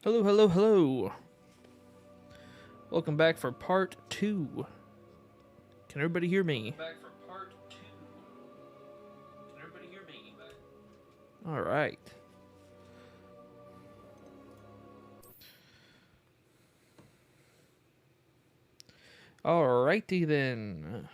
Hello, hello, hello. Welcome back for part 2. Can everybody hear me? All right. Alrighty then.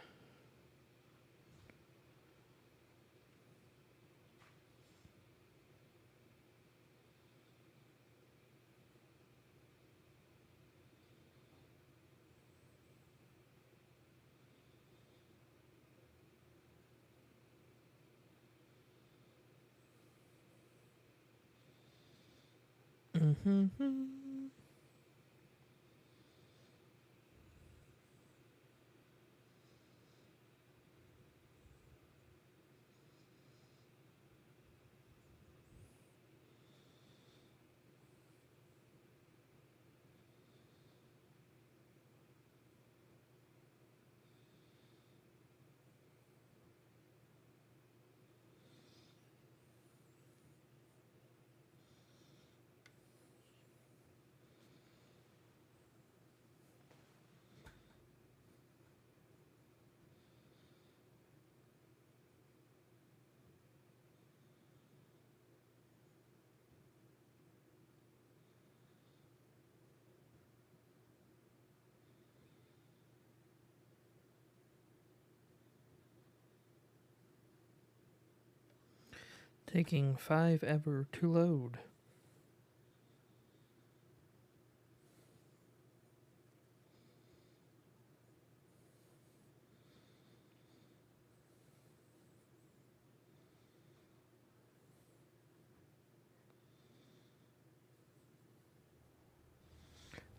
Taking 5 ever to load.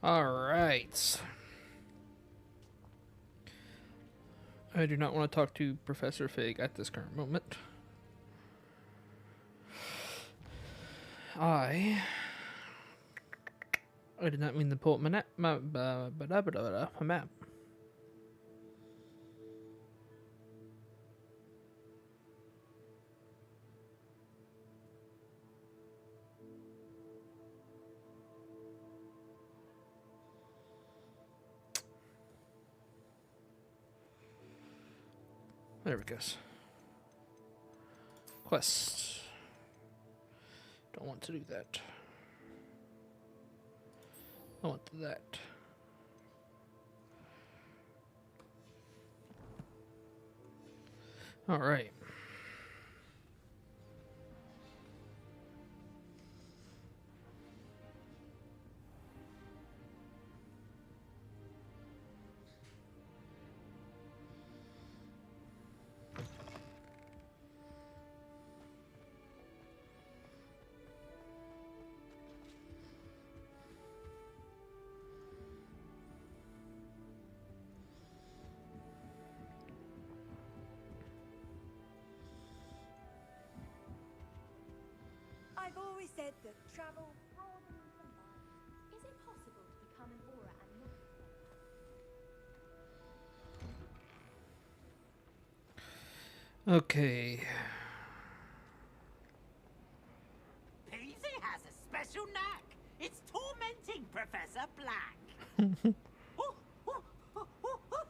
Alright. I do not want to talk to Professor Fig at this current moment. I did not mean to pull up my map. There we go. Quest. Don't want to do that. I want that. All right. I've always said that travel broadens the mind. Is it possible to become an aura and look at them? Okay. Peasy has a special knack. It's tormenting Professor Black. Oh, oh, oh, oh, oh.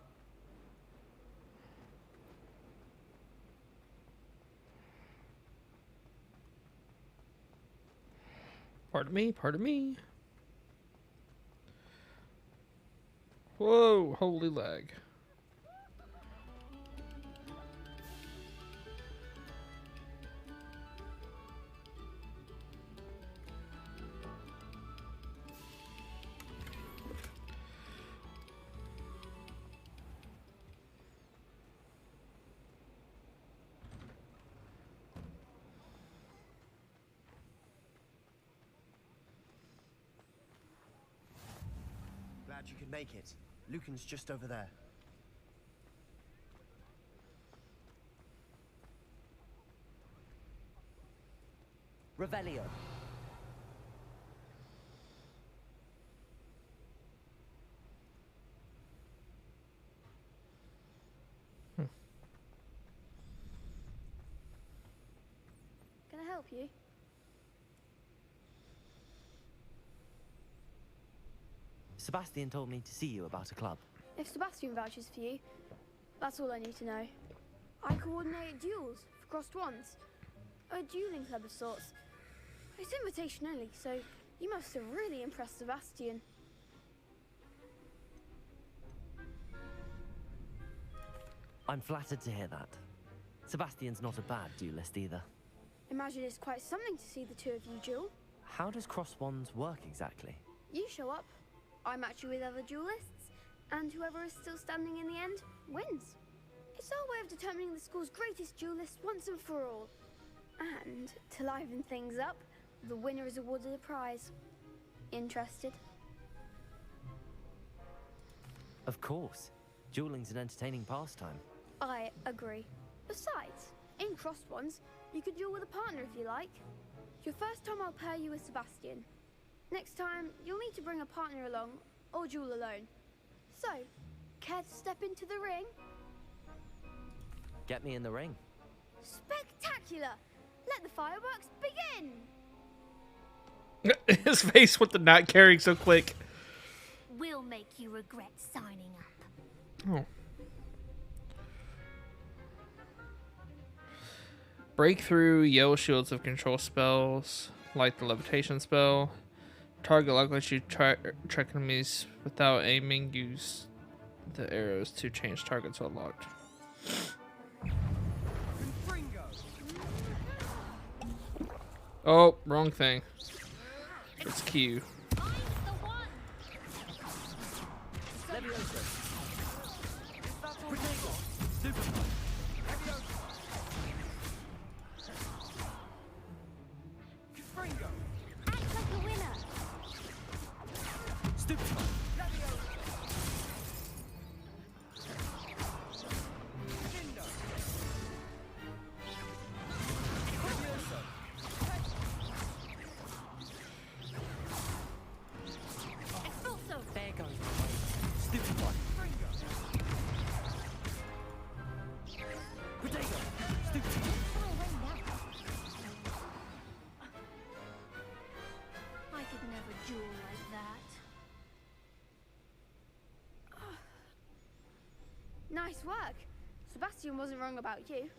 Pardon me, pardon me. Whoa, holy lag. Glad you could make it. Lucan's just over there. Revelio. Can I help you? Sebastian told me to see you about a club. If Sebastian vouches for you, that's all I need to know. I coordinate duels for crossed wands. A dueling club of sorts. It's invitation only, so you must have really impressed Sebastian. I'm flattered to hear that. Sebastian's not a bad duelist either. Imagine it's quite something to see the two of you duel. How does cross wands work exactly? You show up, I match you with other duelists, and whoever is still standing in the end wins. It's our way of determining the school's greatest duelist once and for all. And to liven things up, the winner is awarded a prize. Interested? Of course. Dueling's an entertaining pastime. I agree. Besides, in crossed ones, you could duel with a partner if you like. Your first time I'll pair you with Sebastian. Next time, you'll need to bring a partner along, or duel alone. So, care to step into the ring? Get me in the ring. Spectacular! Let the fireworks begin! His face with the not caring so quick. We'll make you regret signing up. Oh. Breakthrough, yellow shields of control spells, like the levitation spell. Target lock lets you track enemies without aiming. Use the arrows to change targets while locked. Oh, wrong thing. It's Q. Nice work. Sebastian wasn't wrong about you.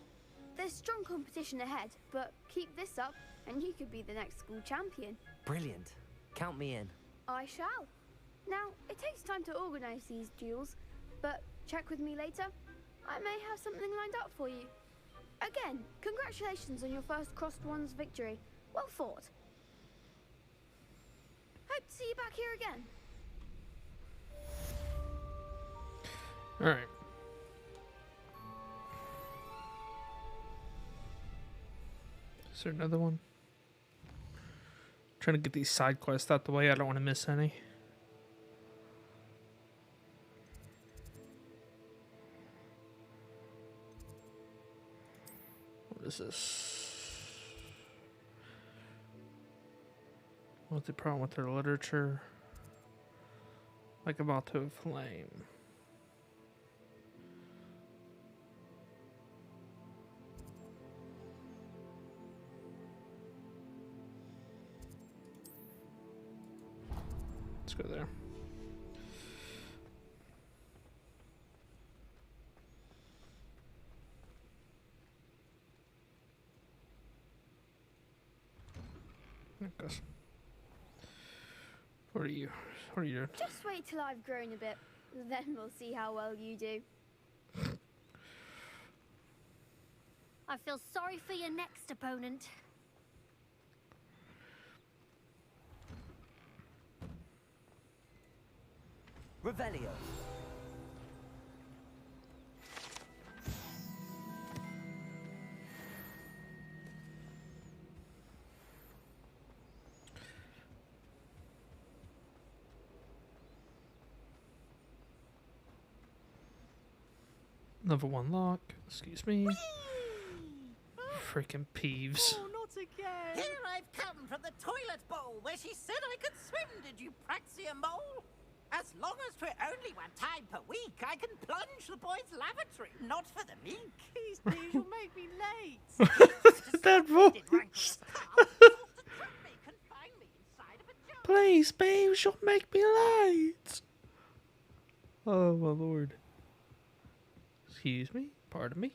There's strong competition ahead, but keep this up and you could be the next school champion. Brilliant. Count me in. I shall. Now, it takes time to organise these duels, but check with me later. I may have something lined up for you. Again, congratulations on your first crossed wands victory. Well fought. Hope to see you back here again. Alright. Is there another one? Trying to get these side quests out the way. I don't want to miss any. What is this? What's the problem with their literature? Like about to flame. Let's go there. Goes. What are you doing? Just wait till I've grown a bit, then we'll see how well you do. I feel sorry for your next opponent. Revelio. Level 1 lock. Excuse me. Freaking peeves. Oh, not again. Here I've come from the toilet bowl where she said I could swim, did you praxia mole? As long as 'twere only one time per week, I can plunge the boys' lavatory, not for the meek. Please, please, you'll make me late. That voice. Please, babes, you'll make me late. Oh my lord. Excuse me? Pardon me?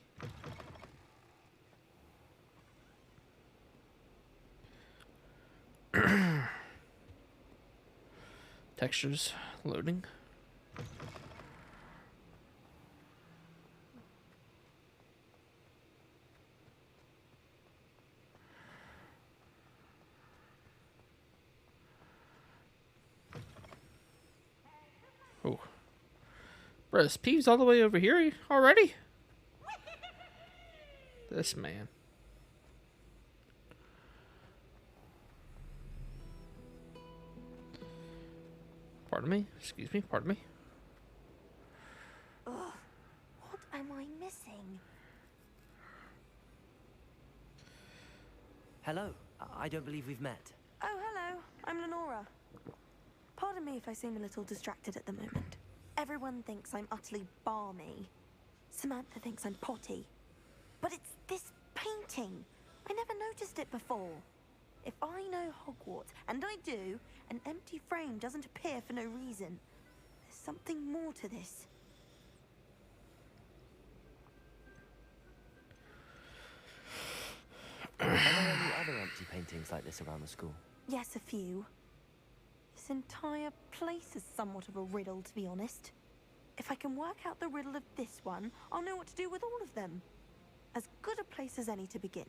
Textures loading. Oh. Bro, is Peeves all the way over here already? This man. Pardon me? Excuse me? Pardon me? Ugh, what am I missing? Hello. I don't believe we've met. Oh, hello. I'm Lenora. Pardon me if I seem a little distracted at the moment. Everyone thinks I'm utterly balmy. Samantha thinks I'm potty. But it's this painting. I never noticed it before. If I know Hogwarts, and I do, an empty frame doesn't appear for no reason. There's something more to this. Are there any other empty paintings like this around the school? Yes, a few. This entire place is somewhat of a riddle, to be honest. If I can work out the riddle of this one, I'll know what to do with all of them. As good a place as any to begin.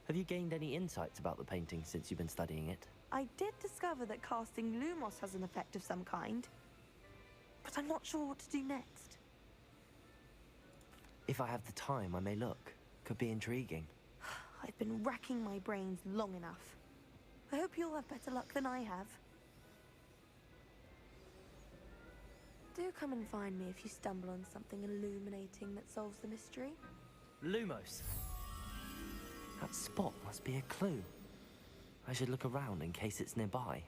Have you gained any insights about the painting since you've been studying it? I did discover that casting Lumos has an effect of some kind, but I'm not sure what to do next. If I have the time, I may look. Could be intriguing. I've been racking my brains long enough. I hope you'll have better luck than I have. Do come and find me if you stumble on something illuminating that solves the mystery. Lumos. That spot must be a clue. I should look around in case it's nearby.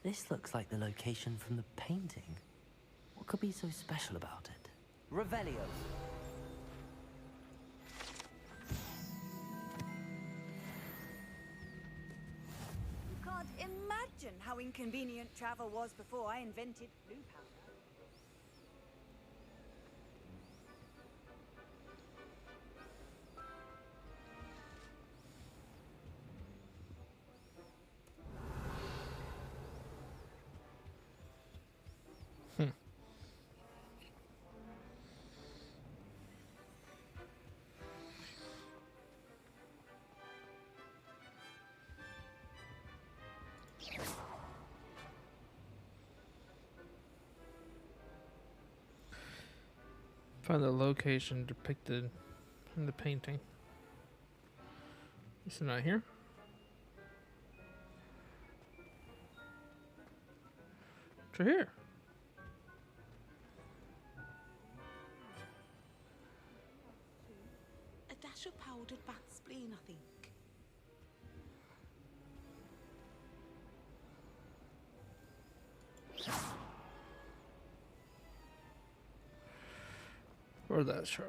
This looks like the location from the painting. What could be so special about it? Revelio. You can't imagine how inconvenient travel was before I invented blue powder. Find the location depicted in the painting. Is it not here? It's right here. A dash of powdered bat spleen, I think. Or that show.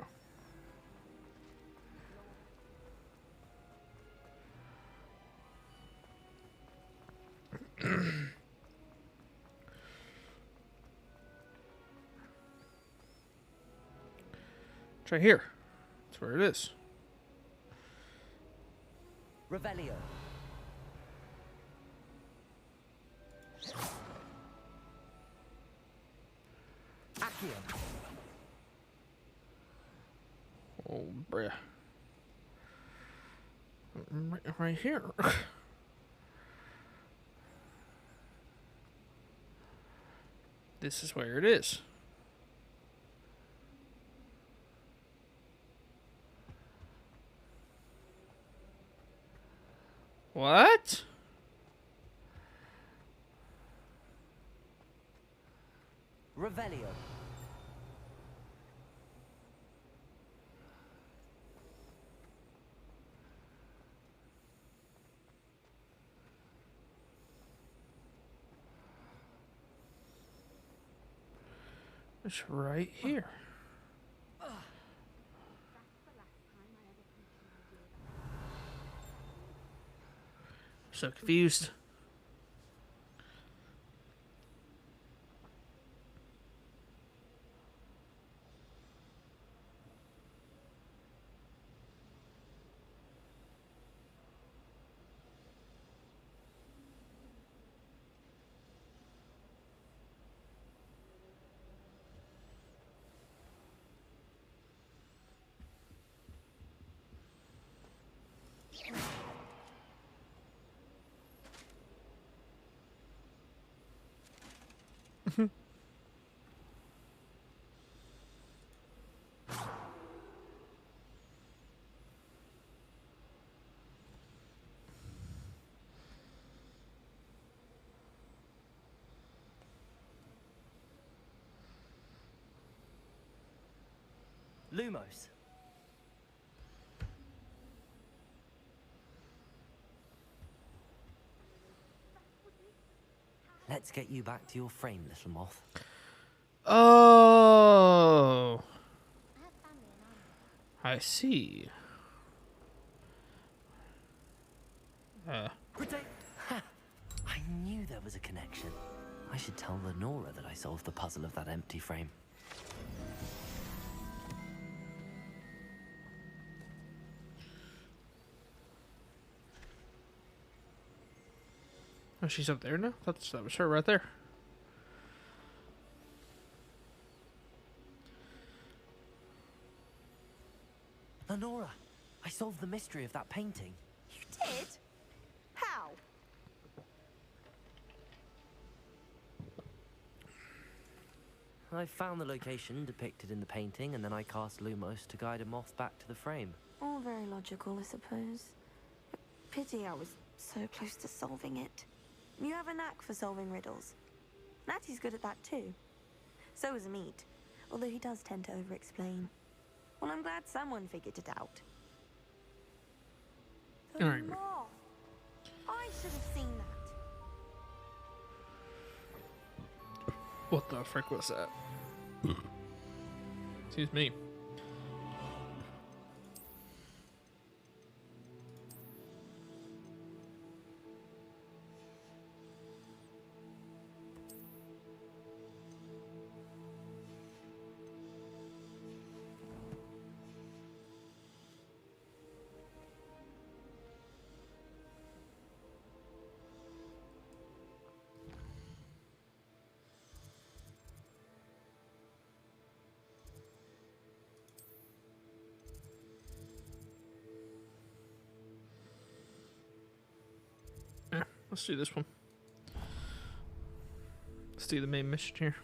It's right here. That's where it is. Revelio. Accio. Oh, bruh. Right here. This is where it is. What? Revelio. It's right here. So confused. Lumos. Let's get you back to your frame, little moth. Oh, I see. Protect! Ha! I knew there was a connection. I should tell Lenora that I solved the puzzle of that empty frame. Oh, she's up there now? That was her right there. Lenora, I solved the mystery of that painting. You did? How? I found the location depicted in the painting, and then I cast Lumos to guide a moth back to the frame. All very logical, I suppose. Pity I was so close to solving it. You have a knack for solving riddles. Natty's good at that too. So is Meat, although he does tend to over-explain. Well, I'm glad someone figured it out. The All right. moth. I should have seen that. What the frick was that? Excuse me. Let's do this one. Let's do the main mission here.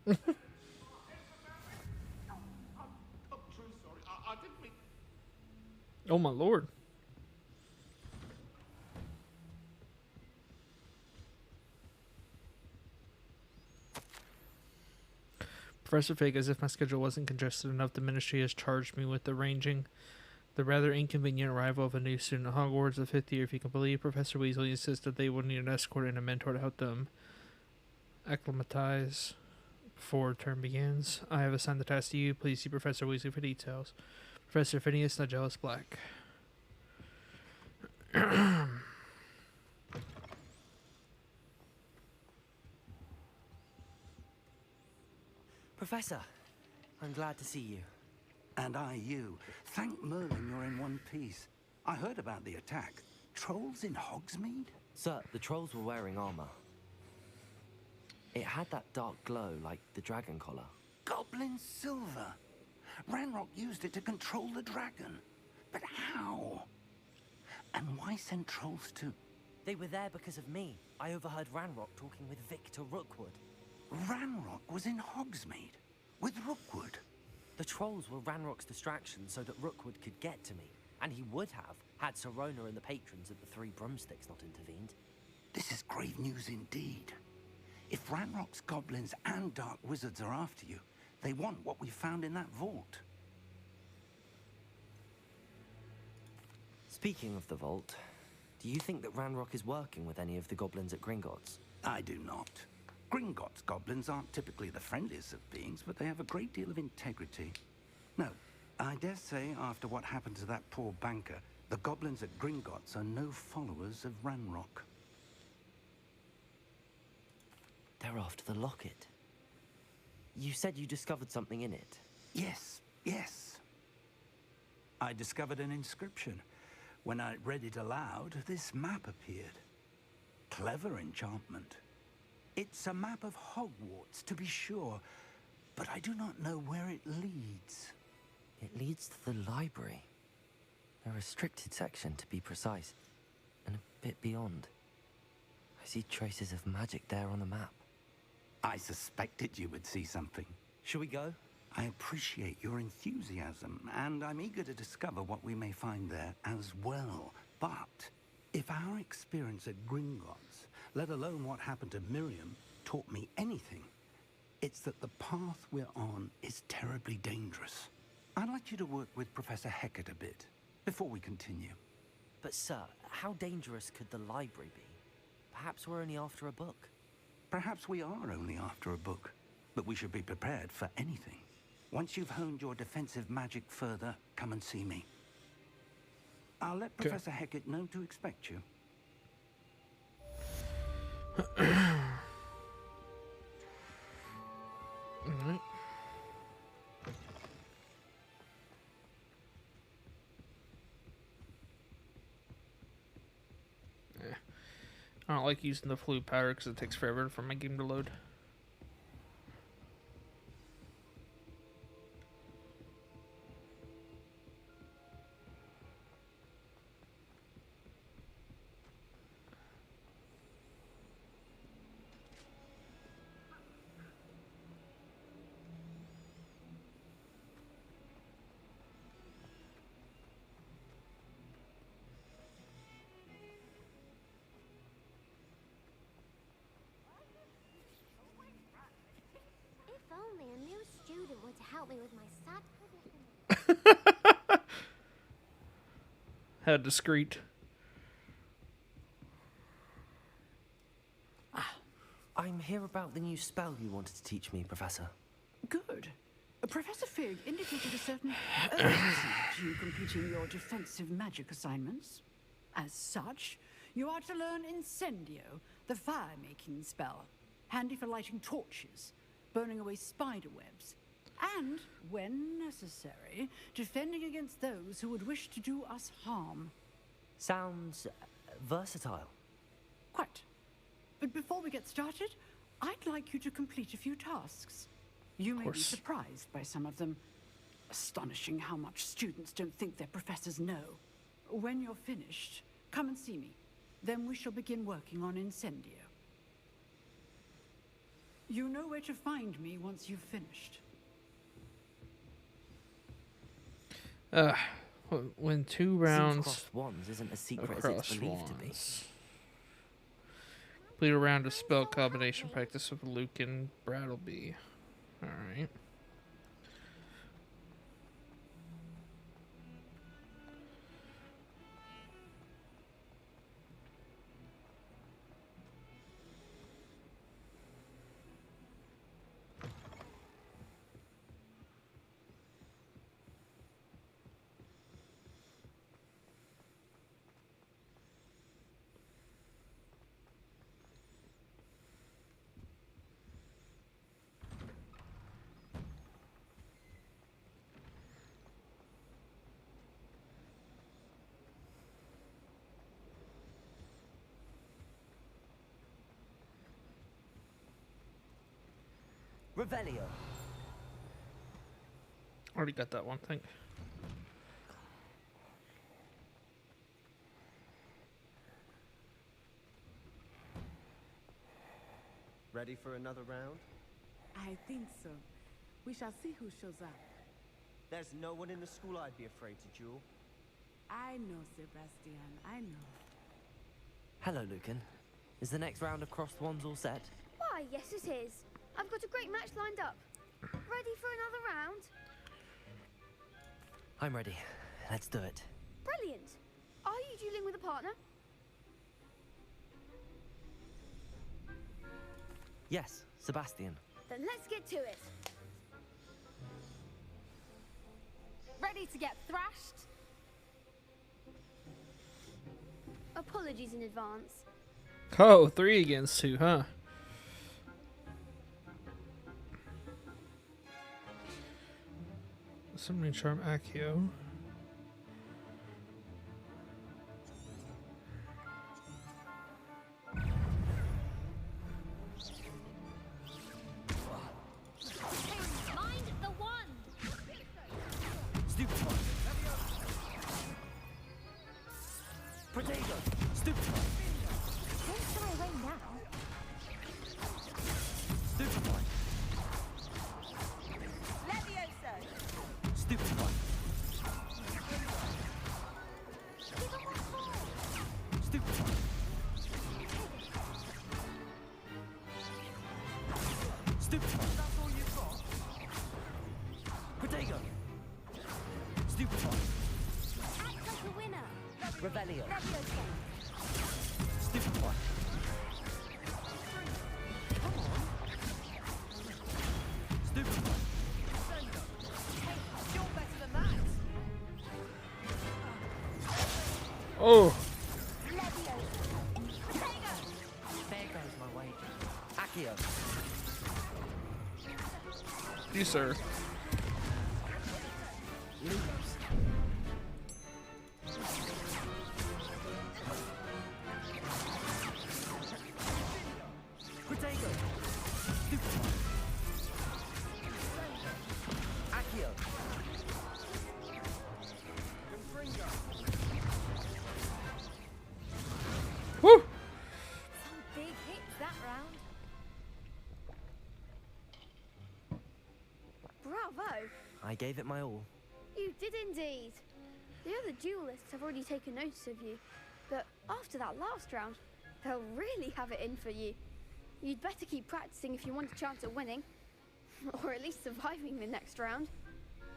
I'm truly sorry. I didn't mean... Oh my lord. Professor Fig, as if my schedule wasn't congested enough, the ministry has charged me with arranging the rather inconvenient arrival of a new student at Hogwarts, the 5th year, if you can believe. Professor Weasley insists that they will need an escort and a mentor to help them acclimatize before term begins. I have assigned the task to you. Please see Professor Weasley for details. Professor Phineas Nigellus Black. Professor, I'm glad to see you. And I you. Thank Merlin you're in one piece. I heard about the attack. Trolls in Hogsmeade? Sir, the trolls were wearing armor. It had that dark glow like the dragon collar. Goblin silver. Ranrock used it to control the dragon. But how? And why send trolls to... They were there because of me. I overheard Ranrock talking with Victor Rookwood. Ranrock was in Hogsmeade with Rookwood. The trolls were Ranrock's distraction so that Rookwood could get to me. And he would have, had Serona and the patrons at the Three Broomsticks not intervened. This is grave news indeed. If Ranrock's goblins and dark wizards are after you, they want what we found in that vault. Speaking of the vault, do you think that Ranrock is working with any of the goblins at Gringotts? I do not. Gringotts goblins aren't typically the friendliest of beings, but they have a great deal of integrity. No, I dare say after what happened to that poor banker, the goblins at Gringotts are no followers of Ranrock. They're after the locket. You said you discovered something in it. Yes, yes. I discovered an inscription. When I read it aloud, this map appeared. Clever enchantment. It's a map of Hogwarts, to be sure, but I do not know where it leads. It leads to the library. A restricted section, to be precise, and a bit beyond. I see traces of magic there on the map. I suspected you would see something. Shall we go? I appreciate your enthusiasm, and I'm eager to discover what we may find there as well. But if our experience at Gringotts, let alone what happened to Miriam, taught me anything, it's that the path we're on is terribly dangerous. I'd like you to work with Professor Hecat a bit before we continue. But sir, how dangerous could the library be? Perhaps we're only after a book. Perhaps we are only after a book, but we should be prepared for anything. Once you've honed your defensive magic further, come and see me. I'll let Professor Hecat know to expect you. Alright. I don't like using the flu powder because it takes forever for my game to load. If only a new student were to help me with my sad. How discreet. I'm here about the new spell you wanted to teach me, Professor. Good. Professor Fig indicated a certain urgency to completing your defensive magic assignments. As such, you are to learn Incendio, the fire-making spell, handy for lighting torches, burning away spider webs, and, when necessary, defending against those who would wish to do us harm. Sounds versatile. Quite. But before we get started, I'd like you to complete a few tasks. You may be surprised by some of them. Astonishing how much students don't think their professors know. When you're finished, come and see me. Then we shall begin working on Incendio. You know where to find me once you've finished. When 2 rounds Seems crossed wands isn't as secret as it's believed to be. Complete a round of spell combination practice with Luke and Brattleby. Alright. Revelio. Already got that one thing. Ready for another round? I think so. We shall see who shows up. There's no one in the school I'd be afraid to duel. I know, Sebastian. I know. Hello, Lucan. Is the next round of Crossed Wands all set? Why, yes it is. I've got a great match lined up. Ready for another round? I'm ready. Let's do it. Brilliant. Are you dueling with a partner? Yes, Sebastian. Then let's get to it. Ready to get thrashed? Apologies in advance. Oh, 3 against 2, huh? Summoning Charm Accio. Mind the one. Stupid one. Potato. Stupid one. Don't shy away now. Stupid one. Levioso! Stupid one. Stupid one. Stupid one. That's all you've got. Potato. Stupid one. Act like a winner. Revelio. Levioso. Stupid one. Stupid one. You're better than that. Oh, There goes my wager. Accio. you sir. Lose. Potato. Stupid one. Accio. Woo! Some big hits that round. Bravo. I gave it my all. You did indeed. The other duelists have already taken notice of you. But after that last round, they'll really have it in for you. You'd better keep practicing if you want a chance at winning. Or at least surviving the next round.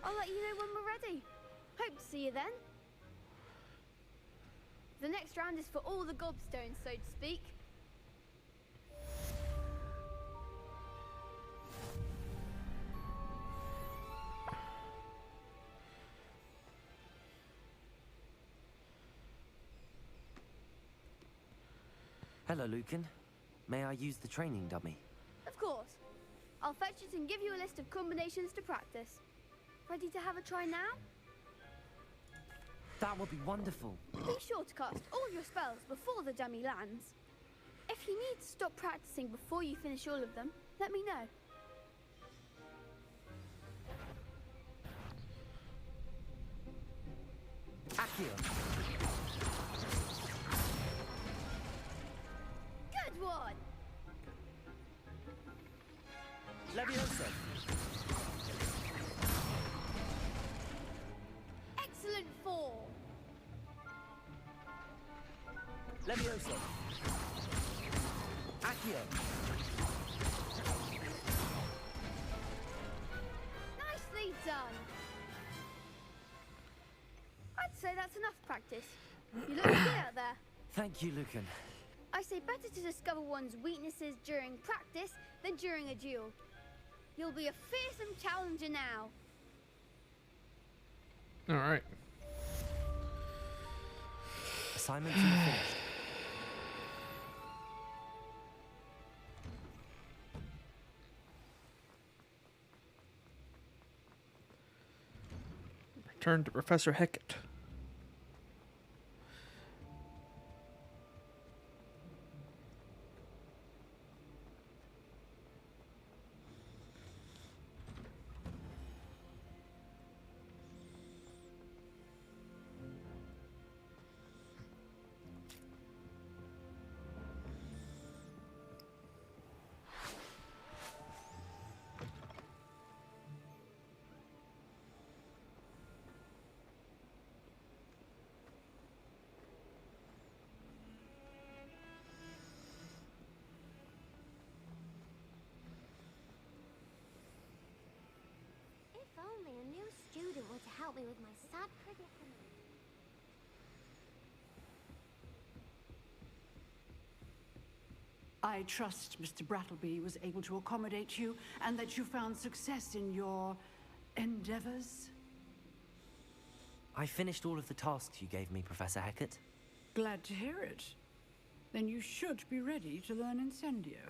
I'll let you know when we're ready. Hope to see you then. The next round is for all the gobstones, so to speak. Hello, Lucan. May I use the training dummy? Of course. I'll fetch it and give you a list of combinations to practice. Ready to have a try now? That would be wonderful. Be sure to cast all your spells before the dummy lands. If you need to stop practicing before you finish all of them, let me know. Accio. Good one! Levioso. Excellent form! Levioso. Accio. Nicely done! I'd say that's enough practice. You look good out there. Thank you, Lucan. I say better to discover one's weaknesses during practice than during a duel. You'll be a fearsome challenger now. All right. Assignment 2 finished. Return to Professor Hecat. to help me with my sad predicament. I trust Mr. Brattleby was able to accommodate you and that you found success in your endeavors. I finished all of the tasks you gave me, Professor Hecat. Glad to hear it. Then you should be ready to learn Incendio.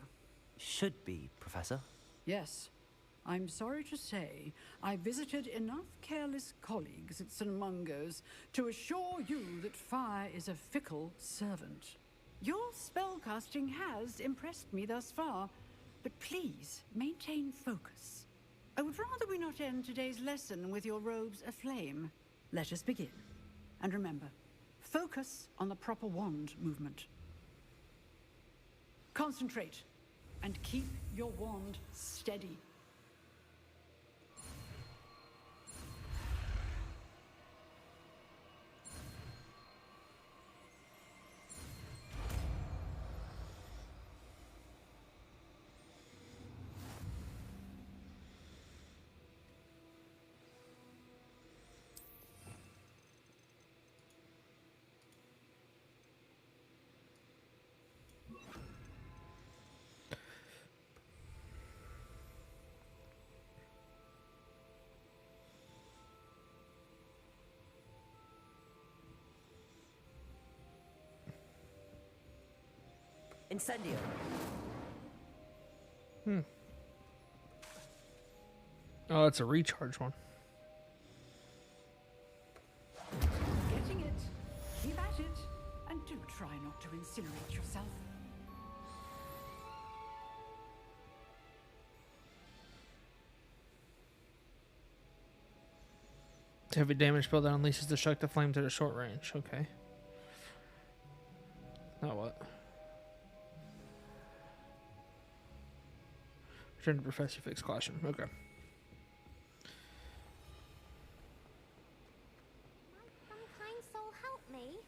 Should be, Professor. Yes. I'm sorry to say, I visited enough careless colleagues at St. Mungo's to assure you that fire is a fickle servant. Your spellcasting has impressed me thus far, but please maintain focus. I would rather we not end today's lesson with your robes aflame. Let us begin. And remember, focus on the proper wand movement. Concentrate and keep your wand steady. Incendio. Oh, it's a recharge one. Getting it. Keep at it. And do try not to incinerate yourself. Heavy damage spell that unleashes destructive flames at a short range. Okay. Now what? Return to Professor Fig's classroom. Okay. Some kind soul help me.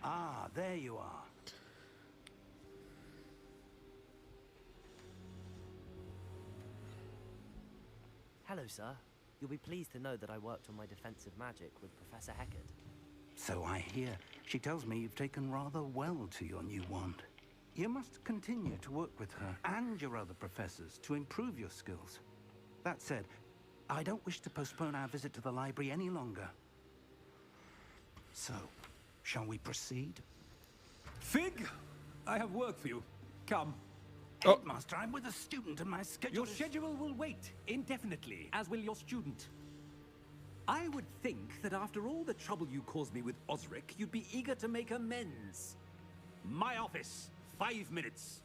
Ah, there you are. Hello, sir. You'll be pleased to know that I worked on my defensive magic with Professor Hecat. So I hear. She tells me you've taken rather well to your new wand. You must continue to work with her and your other professors to improve your skills. That said, I don't wish to postpone our visit to the library any longer. So, shall we proceed? Fig, I have work for you. Come. Headmaster, I'm with a student and my schedule Your schedule will wait indefinitely, as will your student. I would think that after all the trouble you caused me with Osric, you'd be eager to make amends. My office, 5 minutes.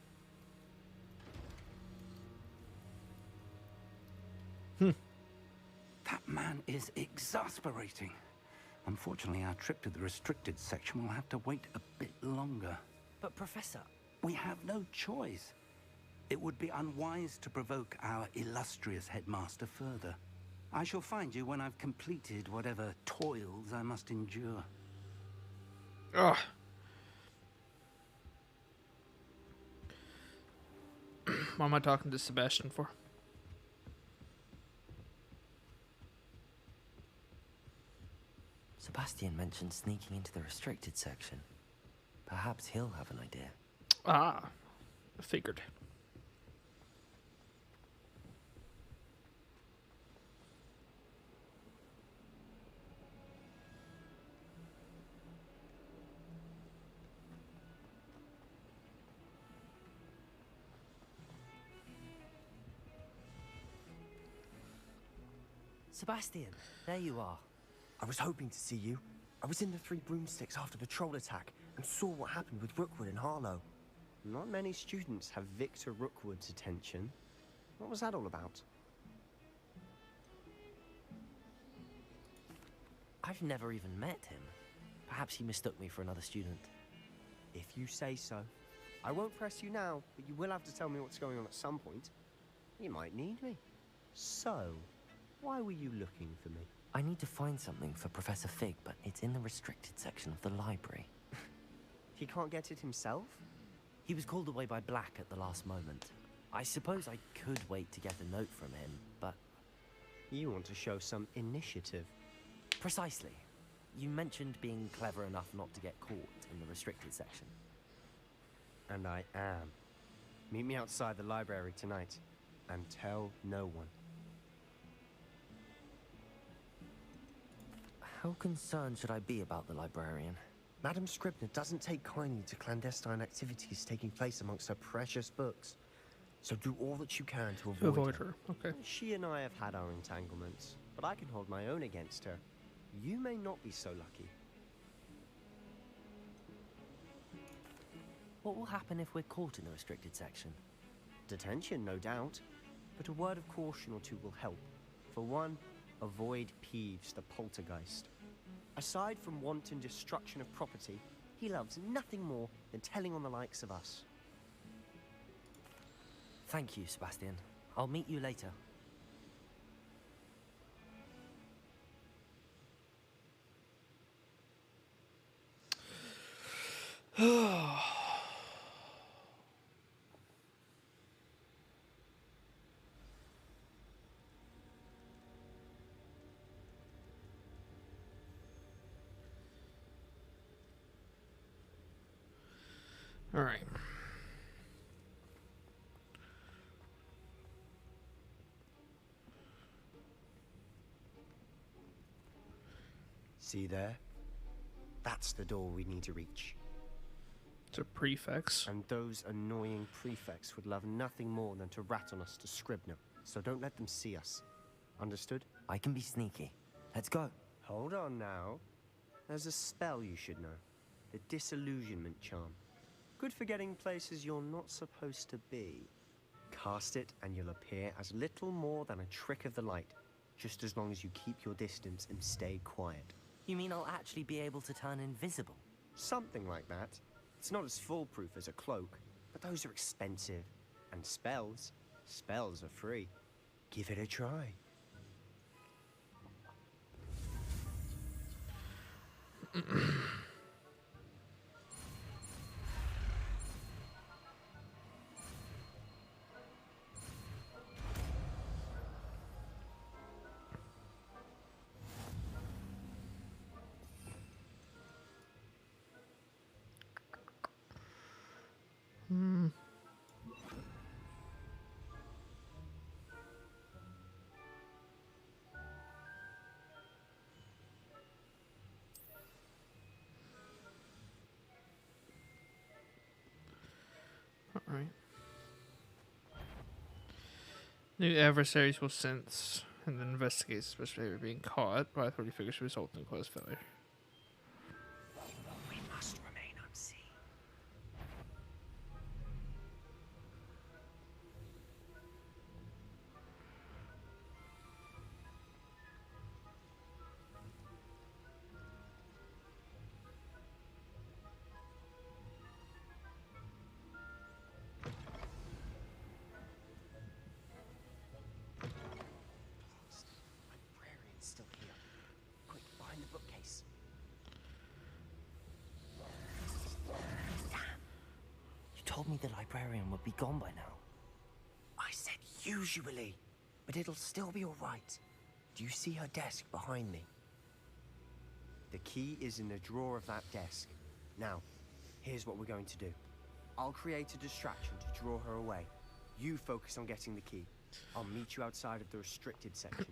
That man is exasperating. Unfortunately, our trip to the restricted section will have to wait a bit longer. But, Professor... We have no choice. It would be unwise to provoke our illustrious headmaster further. I shall find you when I've completed whatever toils I must endure. Ugh. What am I talking to Sebastian for? Sebastian mentioned sneaking into the restricted section. Perhaps he'll have an idea. Ah, I figured. Sebastian, there you are. I was hoping to see you. I was in the Three Broomsticks after the troll attack and saw what happened with Rookwood and Harlow. Not many students have Victor Rookwood's attention. What was that all about? I've never even met him. Perhaps he mistook me for another student. If you say so. I won't press you now, but you will have to tell me what's going on at some point. You might need me. So, why were you looking for me? I need to find something for Professor Fig, but it's in the restricted section of the library. He can't get it himself? He was called away by Black at the last moment. I suppose I could wait to get a note from him, but... You want to show some initiative. Precisely. You mentioned being clever enough not to get caught in the restricted section. And I am. Meet me outside the library tonight, and tell no one. How concerned should I be about the librarian? Madam Scribner doesn't take kindly to clandestine activities taking place amongst her precious books. So do all that you can to avoid her. Okay. She and I have had our entanglements, but I can hold my own against her. You may not be so lucky. What will happen if we're caught in the restricted section? Detention, no doubt. But a word of caution or two will help. For one, avoid Peeves, the poltergeist. Aside from wanton destruction of property, he loves nothing more than telling on the likes of us. Thank you, Sebastian. I'll meet you later. All right. See there? That's the door we need to reach. It's a prefix. And those annoying prefects would love nothing more than to rat on us to Scribner. So don't let them see us. Understood? I can be sneaky. Let's go. Hold on now. There's a spell you should know. The Disillusionment Charm. Good for getting places you're not supposed to be. Cast it and you'll appear as little more than a trick of the light. Just as long as you keep your distance and stay quiet. You mean I'll actually be able to turn invisible? Something like that. It's not as foolproof as a cloak, but those are expensive. And spells are free. Give it a try. Alright. New adversaries will sense and then investigate suspicious behavior being caught by authority figures to result in close failure. We must remain unseen. Librarian's still here. Quick, behind the bookcase. You told me the librarian would be gone by now. I said usually, but it'll still be all right. Do you see her desk behind me? The key is in the drawer of that desk. Now, here's what we're going to do. I'll create a distraction to draw her away. You focus on getting the key. I'll meet you outside of the restricted section.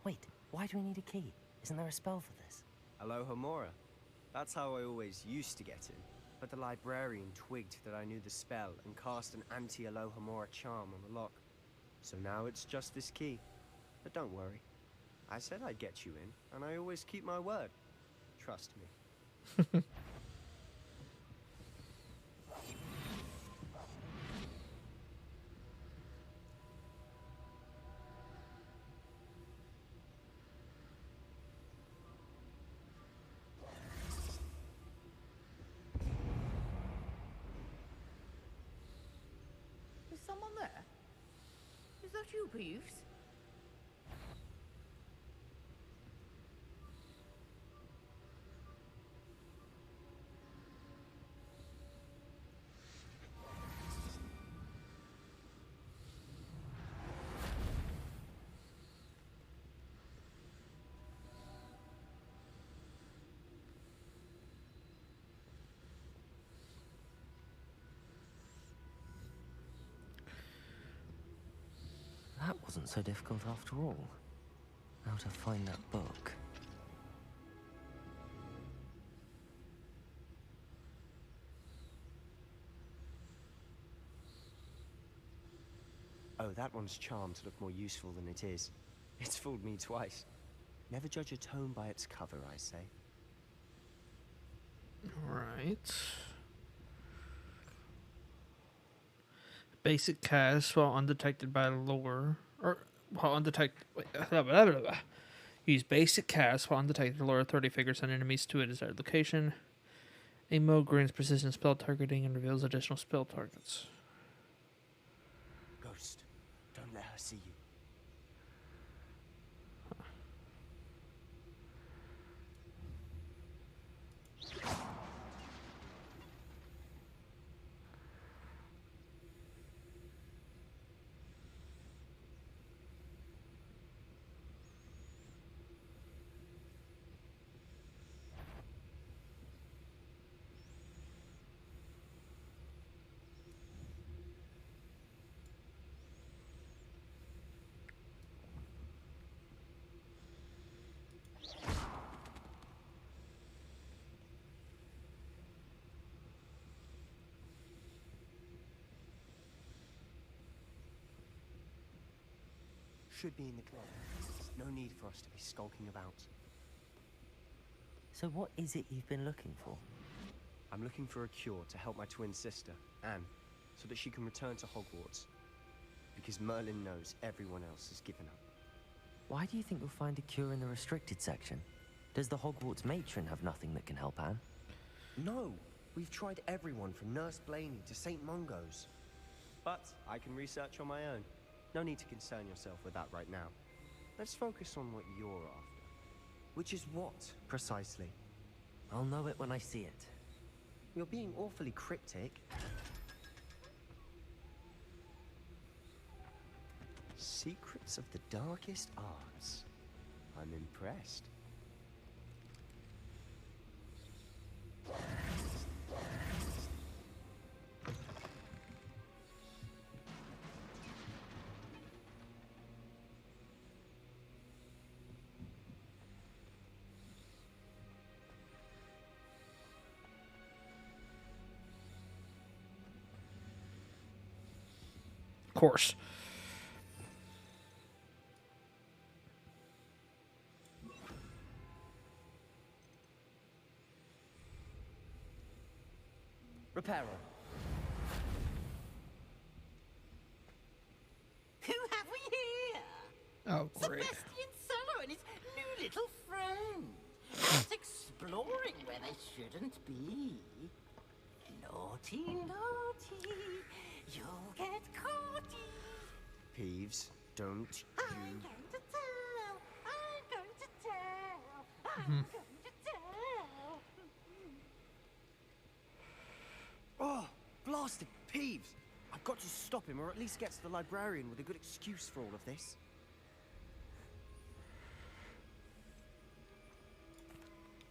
Wait, why do we need a key? Isn't there a spell for this? Alohomora. That's how I always used to get in. But the librarian twigged that I knew the spell and cast an anti-Alohomora charm on the lock. So now it's just this key. But don't worry. I said I'd get you in, and I always keep my word. Trust me. Is someone there? Is that you, Peeves? That wasn't so difficult after all. How to find that book. Oh, that one's charmed to look more useful than it is. It's fooled me twice. Never judge a tome by its cover, I say. Right. Basic cast while undetected by lure. Or while undetected. Blah, blah, blah, blah. Use basic cast while undetected to lure 30 figures and enemies to a desired location. A mode grants precision spell targeting and reveals additional spell targets. Ghost, don't let her see you. Should be in the club. No need for us to be skulking about. So what is it you've been looking for? I'm looking for a cure to help my twin sister, Anne, so that she can return to Hogwarts. Because Merlin knows everyone else has given up. Why do you think you'll find a cure in the restricted section? Does the Hogwarts matron have nothing that can help Anne? No! We've tried everyone from Nurse Blaney to St. Mungo's. But I can research on my own. No need to concern yourself with that right now. Let's focus on what you're after. Which is what, precisely? I'll know it when I see it. You're being awfully cryptic. Secrets of the darkest arts. I'm impressed. Of course. Reparo. Who have we here? Oh, great. Sebastian Cello and his new little friend. Just exploring where they shouldn't be. Naughty, naughty. You'll get caughty. Peeves, don't I'm you... going to tell. I'm going to tell. I'm going to tell. Oh, blasted Peeves! I've got to stop him, or at least get to the librarian with a good excuse for all of this.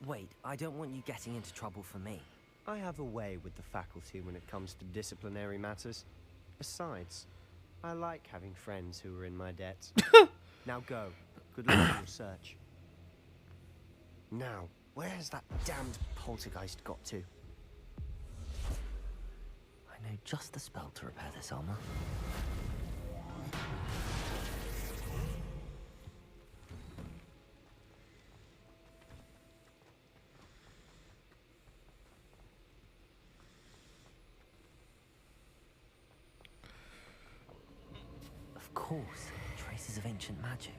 Wait, I don't want you getting into trouble for me. I have a way with the faculty when it comes to disciplinary matters. Besides, I like having friends who are in my debt. Now go. Good luck in your search. Now, where has that damned poltergeist got to? I know just the spell to repair this armor. course, traces of ancient magic.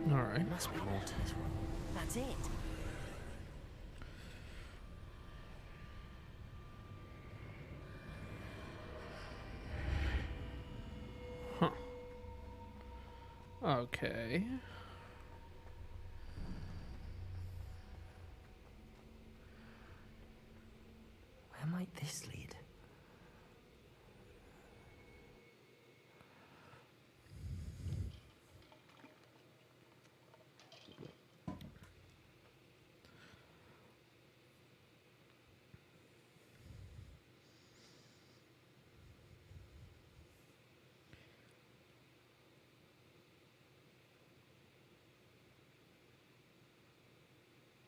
Alright. There must be more to this room. That's it. Huh. Okay. Where might this lead?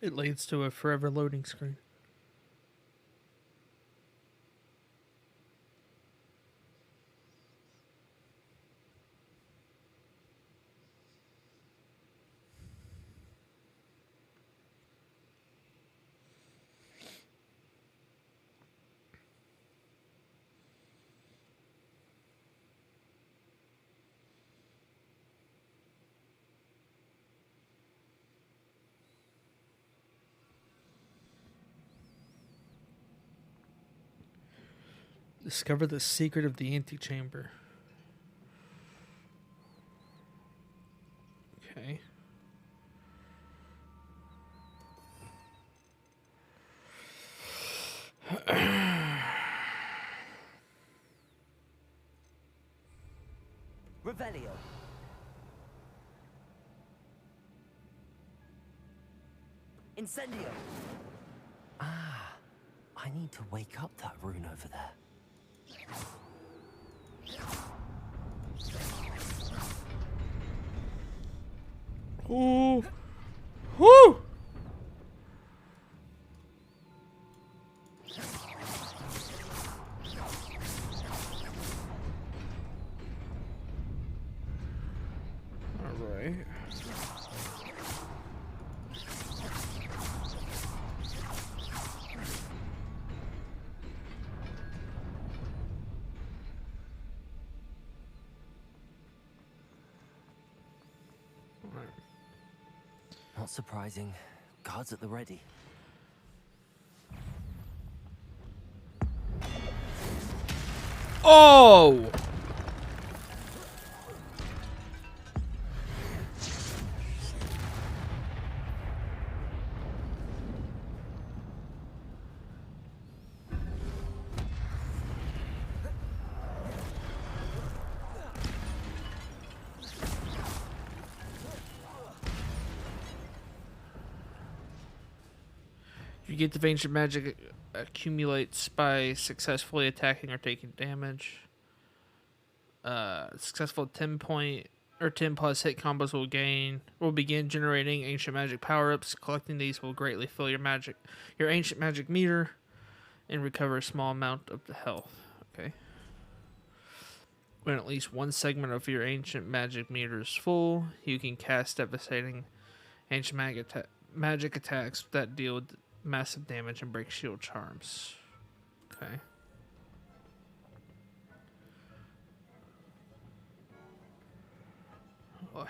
It leads to a forever loading screen. Discover the secret of the antechamber. Okay. Revelio. Incendio. Ah, I need to wake up that rune over there. Ooh. Woo! Alright. Not surprising. Guards at the ready. Oh! You get the ancient magic accumulates by successfully attacking or taking damage. Successful 10 plus hit combos will begin generating ancient magic power-ups. Collecting these will greatly fill your ancient magic meter and recover a small amount of the health. Okay. When at least one segment of your ancient magic meter is full, you can cast devastating ancient magic attacks that deal massive damage and break shield charms. Okay. Boy.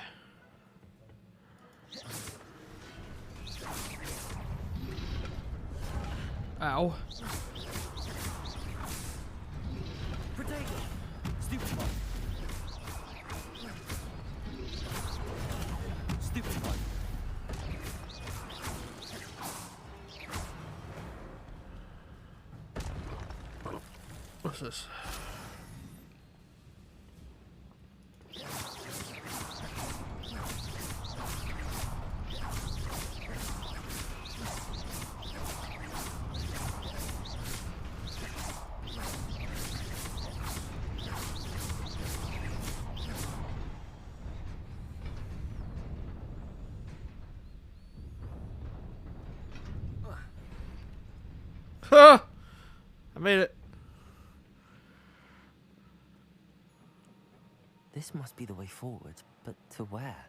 Ow. Potato. Stupid one. Stupid one. What's this? Ah! I made it. This must be the way forward, but to where?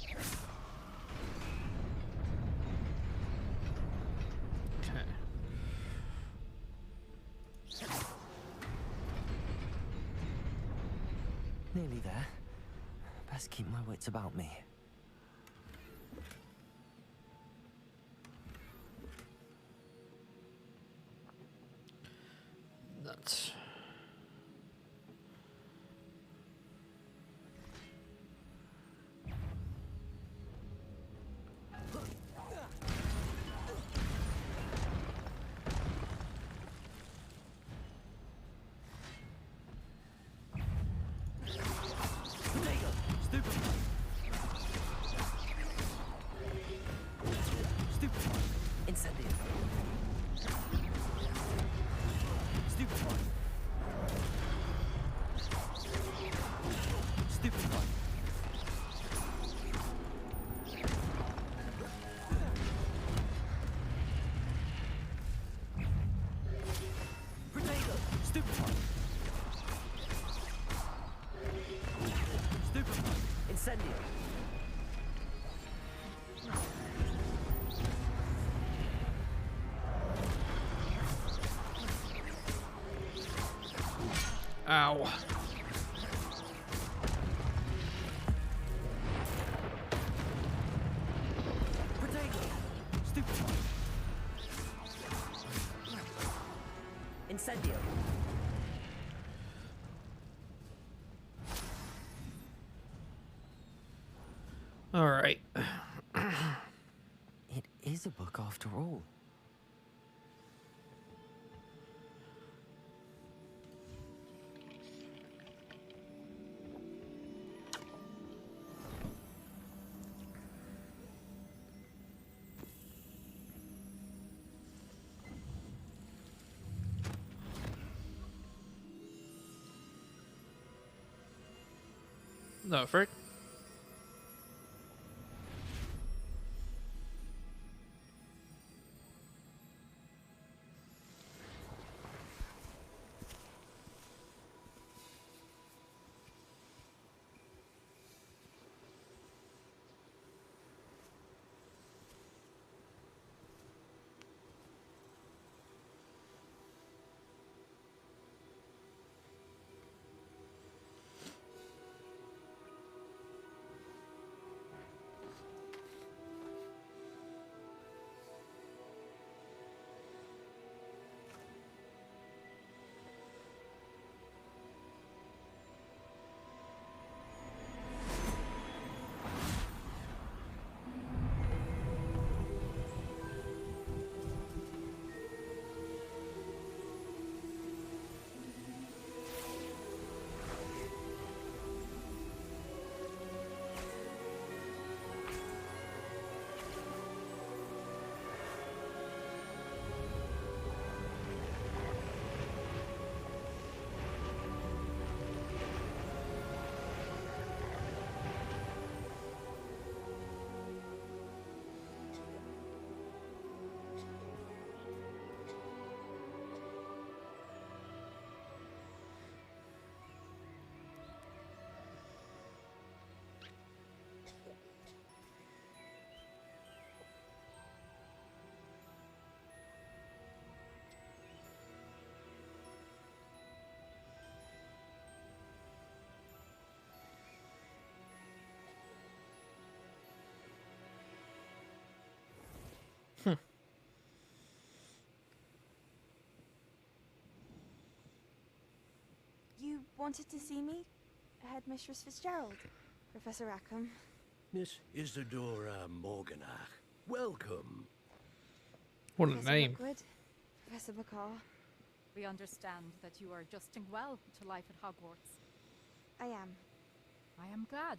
Okay. Nearly there. Best keep my wits about me. Nuts. Ow. Incendio. All right. It is a book after all. No, frick. You wanted to see me? Headmistress Fitzgerald? Professor Rackham? Miss Isadora Morganach, welcome. What a Professor name. Rookwood? Professor McCall? We understand that you are adjusting well to life at Hogwarts. I am. I am glad.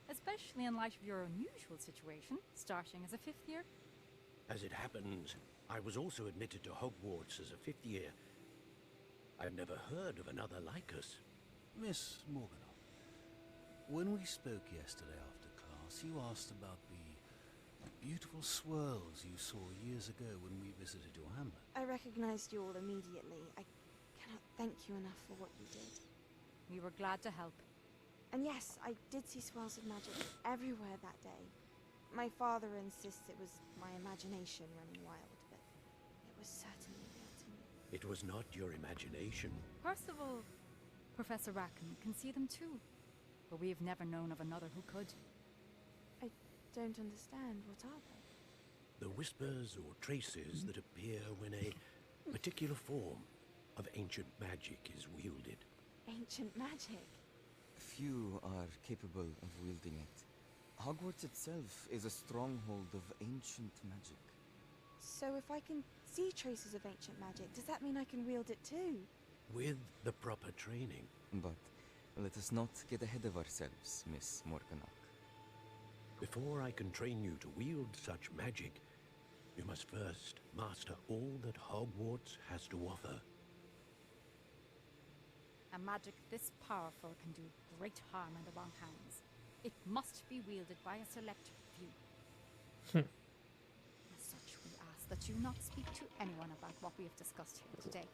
Especially in light of your unusual situation, starting as a 5th year. As it happens, I was also admitted to Hogwarts as a 5th year. I've never heard of another like us. Miss Morganoff, when we spoke yesterday after class, you asked about the beautiful swirls you saw years ago when we visited your hamlet. I recognized you all immediately. I cannot thank you enough for what you did. We were glad to help. And yes, I did see swirls of magic everywhere that day. My father insists it was my imagination running wild, but it was certainly real to me. It was not your imagination. Percival, Professor Rackham can see them too, but we have never known of another who could. I don't understand. What are they? The whispers or traces that appear when a particular form of ancient magic is wielded. Ancient magic? Few are capable of wielding it. Hogwarts itself is a stronghold of ancient magic. So if I can see traces of ancient magic, does that mean I can wield it too? With the proper training. But let us not get ahead of ourselves, Miss Morganach. Before I can train you to wield such magic, you must first master all that Hogwarts has to offer. A magic this powerful can do great harm in the wrong hands. It must be wielded by a select few. As such, we ask that you not speak to anyone about what we have discussed here today.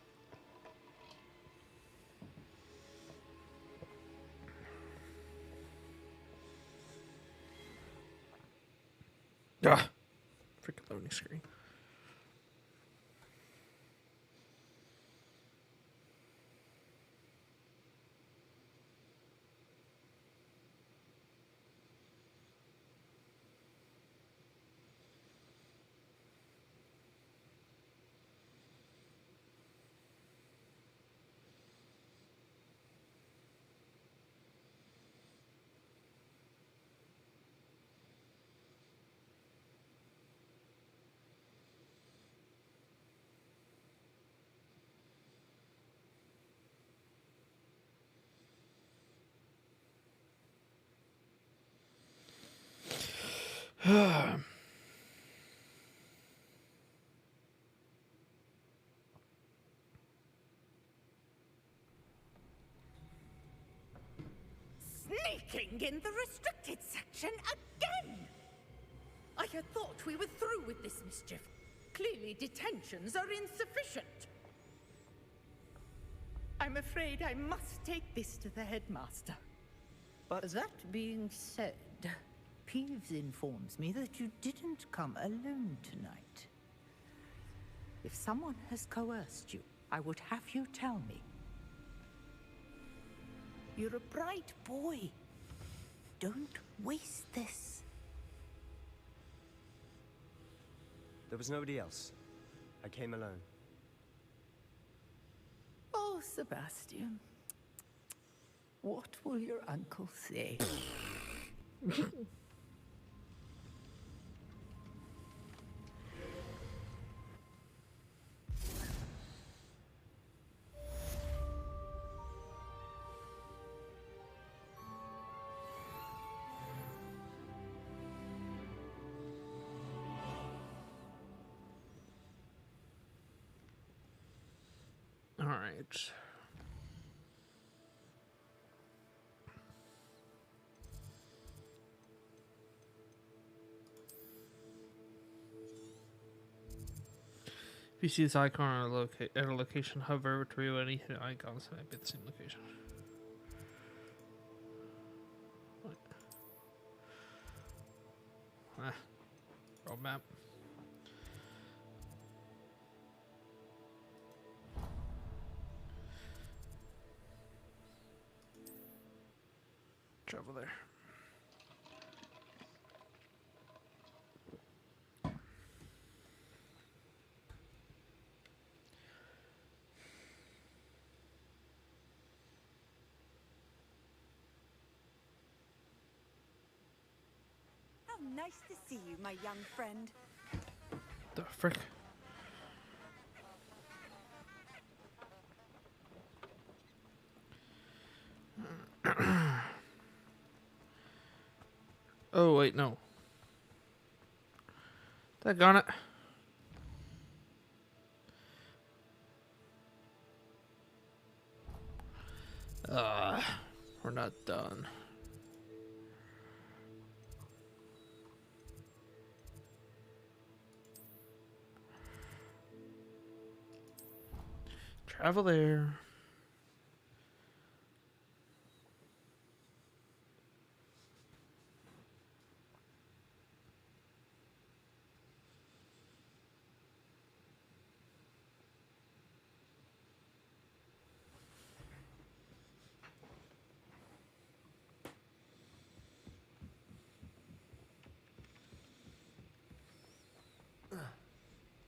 Ah, freaking loading screen. Sneaking in the restricted section again! I had thought we were through with this mischief. Clearly detentions are insufficient. I'm afraid I must take this to the headmaster. But that being said, Peeves informs me that you didn't come alone tonight. If someone has coerced you, I would have you tell me. You're a bright boy. Don't waste this. There was nobody else. I came alone. Oh, Sebastian. What will your uncle say? All right. If you see this icon at a location, hover over to reveal any hidden icons that might be at the same location. What? Road map. Travel there. How nice to see you, my young friend. The frick? Oh, wait, no. Daggone it. We're not done. Travel there.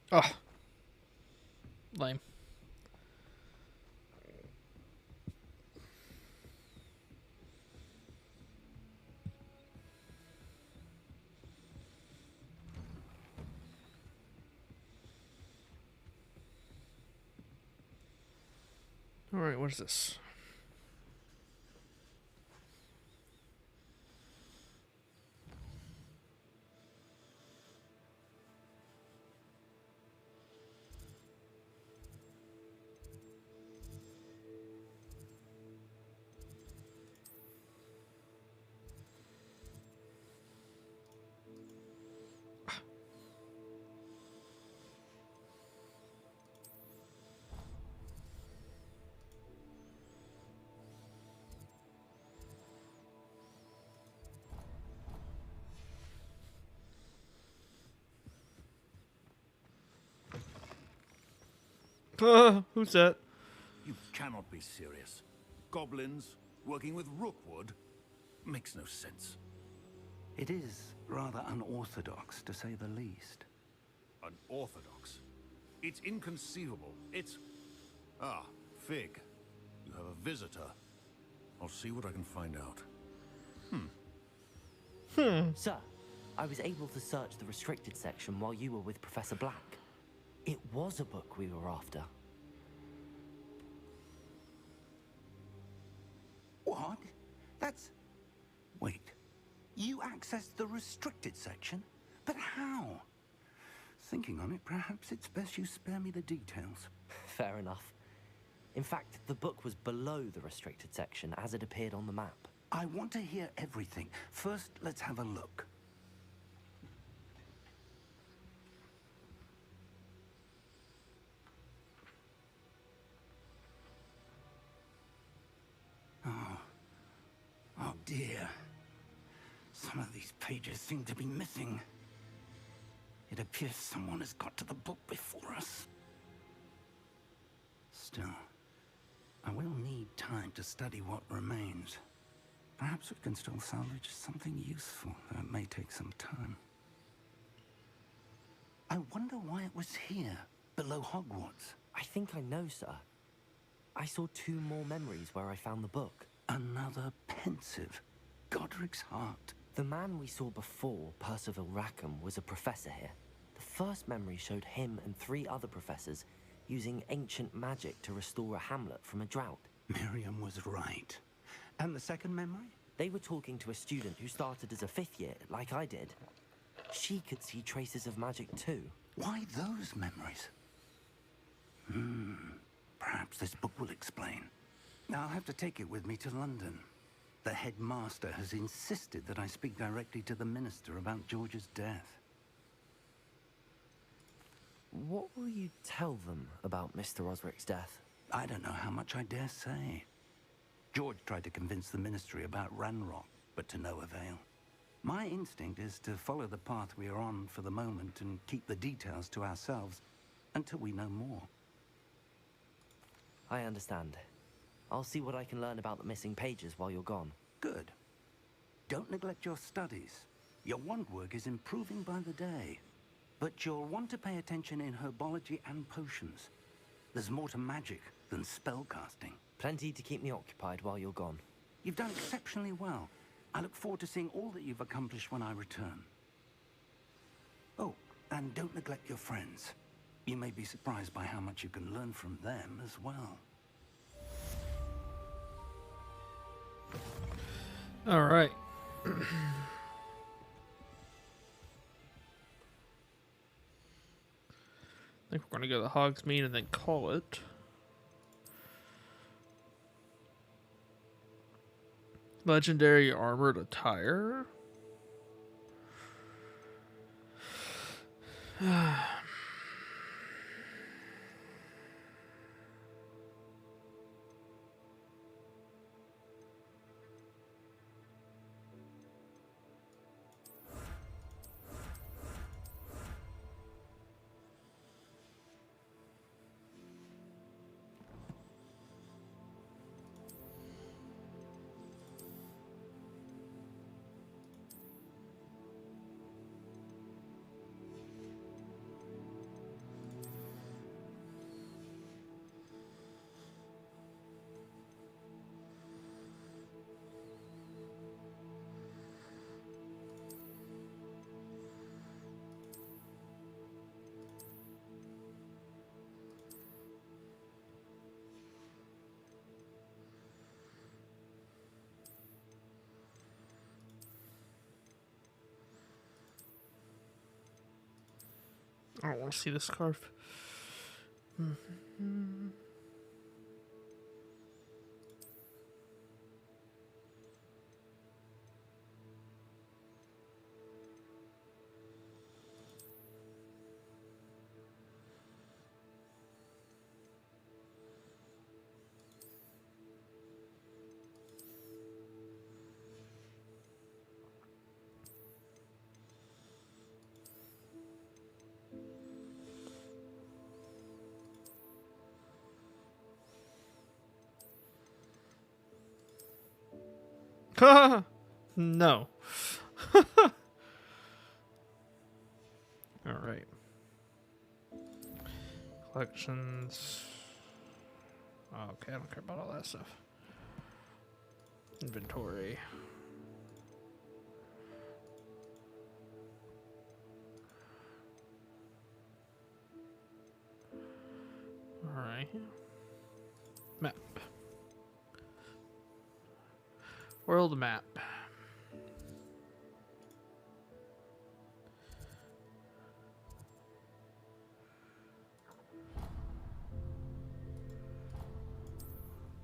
Oh, lame. All right, what is this? Who's that? You cannot be serious. Goblins working with Rookwood makes no sense. It is rather unorthodox, to say the least. Unorthodox? It's inconceivable. It's... Ah, Fig. You have a visitor. I'll see what I can find out. Sir, I was able to search the restricted section while you were with Professor Black. It was a book we were after. What? That's... Wait. You accessed the restricted section? But how? Thinking on it, perhaps it's best you spare me the details. Fair enough. In fact, the book was below the restricted section as it appeared on the map. I want to hear everything. First, let's have a look. Oh dear. Some of these pages seem to be missing. It appears someone has got to the book before us. Still, I will need time to study what remains. Perhaps we can still salvage something useful, though it may take some time. I wonder why it was here, below Hogwarts. I think I know, sir. I saw 2 more memories where I found the book. Another pensive. Godric's heart. The man we saw before, Percival Rackham, was a professor here. The first memory showed him and 3 other professors using ancient magic to restore a hamlet from a drought. Miriam was right. And the second memory? They were talking to a student who started as a 5th year, like I did. She could see traces of magic too. Why those memories? Perhaps this book will explain. I'll have to take it with me to London. The headmaster has insisted that I speak directly to the minister about George's death. What will you tell them about Mr. Osric's death? I don't know how much I dare say. George tried to convince the ministry about Ranrock, but to no avail. My instinct is to follow the path we are on for the moment and keep the details to ourselves until we know more. I understand. I'll see what I can learn about the missing pages while you're gone. Good. Don't neglect your studies. Your wand work is improving by the day. But you'll want to pay attention in herbology and potions. There's more to magic than spellcasting. Plenty to keep me occupied while you're gone. You've done exceptionally well. I look forward to seeing all that you've accomplished when I return. Oh, and don't neglect your friends. You may be surprised by how much you can learn from them as well. All right. I think we're going to go to Hogsmeade and then call it. Legendary armored attire. I don't want to see the scarf. No. All right. Collections. Oh, okay, I don't care about all that stuff. Inventory. All right. Map. World map.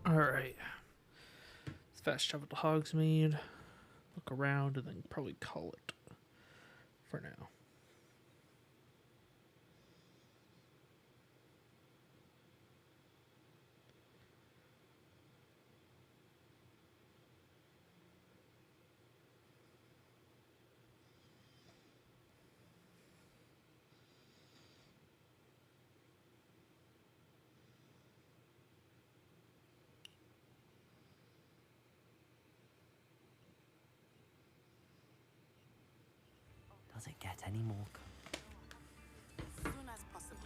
All right. Let's fast travel to Hogsmeade. Look around and then probably call it for now. Does it get any more? As soon as possible.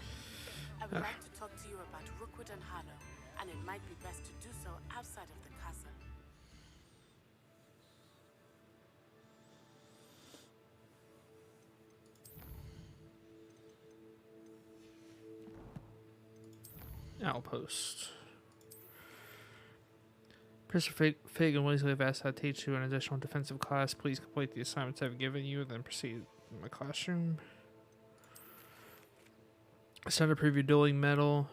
I would like to talk to you about Rookwood and Harlow, and it might be best to do so outside of the castle. Outpost. Professor Fig and Weasley have asked I teach you an additional defensive class. Please complete the assignments I've given you, then proceed in my classroom. Send a preview dueling medal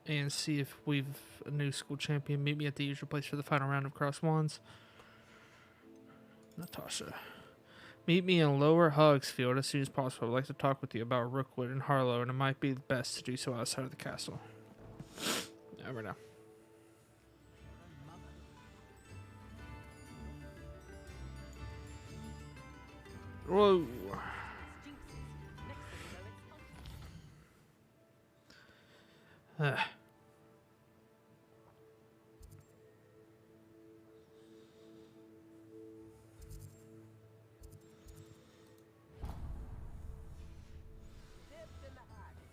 and see if we've a new school champion. Meet me at the usual place for the final round of cross wands. Natasha. Meet me in Lower Hogsfield as soon as possible. I'd like to talk with you about Rookwood and Harlow, and it might be best to do so outside of the castle. Never know. Whoa.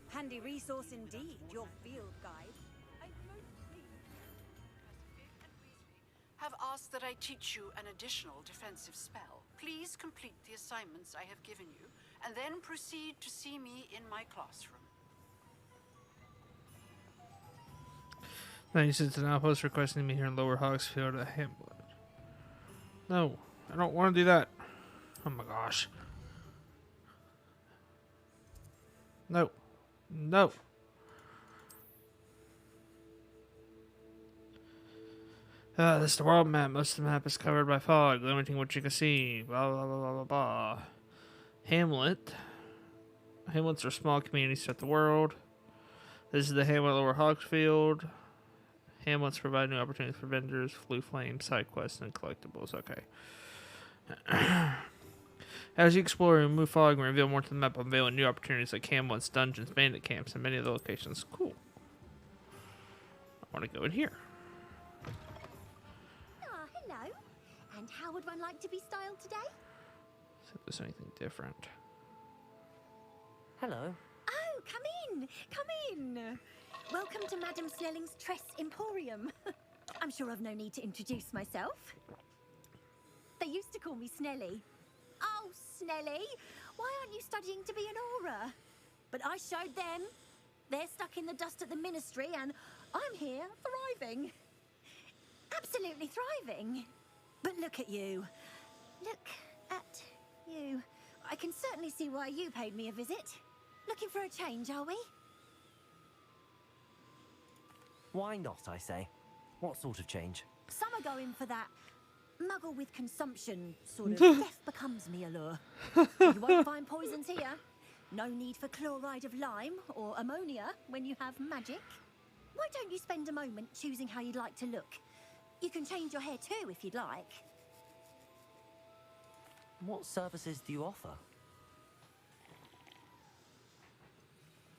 Handy resource indeed, your field guide. Have asked that I teach you an additional defensive spell. Please complete the assignments I have given you, and then proceed to see me in my classroom. Now you sent an outpost requesting me here in Lower Hogsfield at Hamlet. No, I don't want to do that. Oh my gosh. No. No. This is the world map. Most of the map is covered by fog, limiting what you can see. Blah, blah, blah, blah, blah, blah. Hamlet. Hamlets are small communities throughout the world. This is the Hamlet Lower Hogsfield. Hamlets provide new opportunities for vendors, Flue Flame, side quests, and collectibles. Okay. As you explore and move fog and reveal more to the map, unveiling new opportunities like Hamlet's dungeons, bandit camps, and many other locations. Cool. I want to go in here. Ah, hello. And how would one like to be styled today? See if there's anything different. Hello. Oh, come in. Come in. Welcome to Madame Snelling's Tress Emporium. I'm sure I've no need to introduce myself. They used to call me Snelly. Oh, Snelly, why aren't you studying to be an aura? But I showed them. They're stuck in the dust at the ministry, and I'm here thriving. Absolutely thriving. But look at you. Look at you. I can certainly see why you paid me a visit. Looking for a change, are we? Why not, I say? What sort of change? Some are going for that muggle with consumption sort of death becomes me allure. You won't find poisons here. No need for chloride of lime or ammonia when you have magic. Why don't you spend a moment choosing how you'd like to look? You can change your hair too if you'd like. What services do you offer?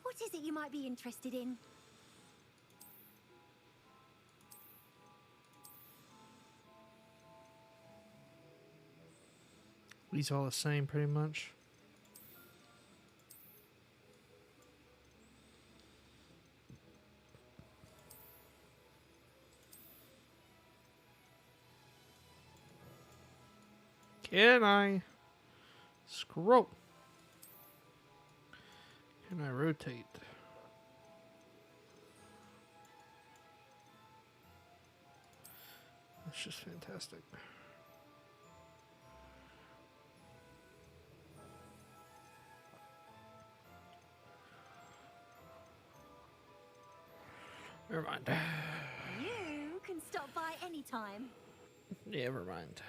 What is it you might be interested in? These all the same, pretty much. Can I scroll? Can I rotate? That's just fantastic. Never mind. You can stop by anytime. Never mind.